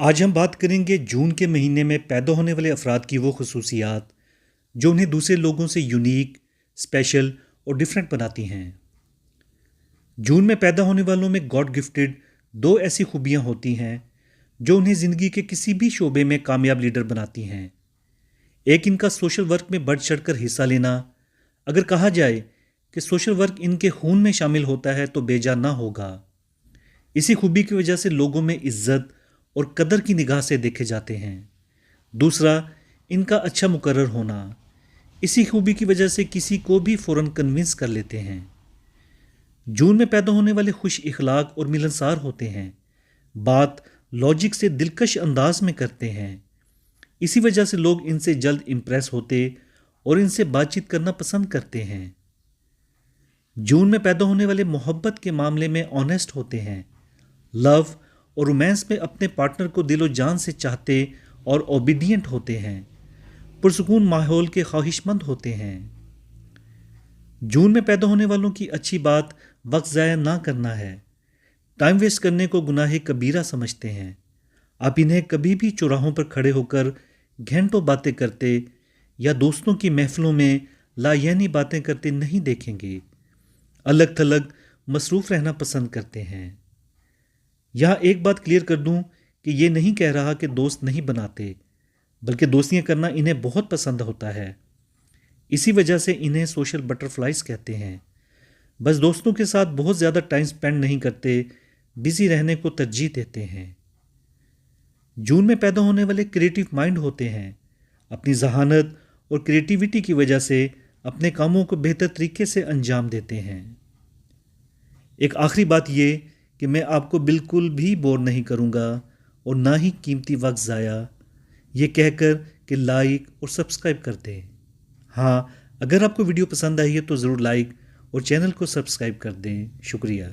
आज हम बात करेंगे जून के महीने में पैदा होने वाले अफराद की वो खसूसियात जो उन्हें दूसरे लोगों से यूनिक, स्पेशल और डिफरेंट बनाती हैं। जून में पैदा होने वालों में गॉड गिफ्टेड दो ऐसी खूबियां होती हैं जो उन्हें ज़िंदगी के किसी भी शोबे में कामयाब लीडर बनाती हैं। एक इनका सोशल वर्क में बढ़ चढ़कर हिस्सा लेना। अगर कहा जाए कि सोशल वर्क इनके खून में शामिल होता है तो बेजा ना होगा। इसी खूबी की वजह से लोगों में इज्जत और कदर की निगाह से देखे जाते हैं। दूसरा, इनका अच्छा मुकर्रर होना। इसी खूबी की वजह से किसी को भी फ़ौरन कन्विंस कर लेते हैं। जून में पैदा होने वाले खुश इखलाक और मिलनसार होते हैं। बात लॉजिक से दिलकश अंदाज में करते हैं। इसी वजह से लोग इनसे जल्द इम्प्रेस होते और इनसे बातचीत करना पसंद करते हैं। जून में पैदा होने वाले मोहब्बत के मामले में ऑनेस्ट होते हैं। लव और रोमांस में अपने पार्टनर को दिलो जान से चाहते और ओबीडियंट होते हैं। पुरसुकून माहौल के ख्वाहिशमंद होते हैं। जून में पैदा होने वालों की अच्छी बात वक्त ज़ाया ना करना है। टाइम वेस्ट करने को गुनाह कबीरा समझते हैं। आप इन्हें कभी भी चौराहों पर खड़े होकर घंटों बातें करते या दोस्तों की महफिलों में लायानी बातें करते नहीं देखेंगे। अलग थलग मसरूफ़ रहना पसंद करते हैं। यहाँ एक बात क्लियर कर दूं कि ये नहीं कह रहा कि दोस्त नहीं बनाते, बल्कि दोस्तियाँ करना इन्हें बहुत पसंद होता है। इसी वजह से इन्हें सोशल बटरफ्लाइज कहते हैं। बस दोस्तों के साथ बहुत ज़्यादा टाइम स्पेंड नहीं करते, बिजी रहने को तरजीह देते हैं। जून में पैदा होने वाले क्रिएटिव माइंड होते हैं। अपनी जहानत और क्रिएटिविटी की वजह से अपने कामों को बेहतर तरीके से अंजाम देते हैं। एक आखिरी बात ये कि मैं आपको बिल्कुल भी बोर नहीं करूँगा और ना ही कीमती वक्त ज़ाया, ये कहकर कि लाइक और सब्सक्राइब कर दें। हाँ, अगर आपको वीडियो पसंद आई है तो ज़रूर लाइक और चैनल को सब्सक्राइब कर दें। शुक्रिया।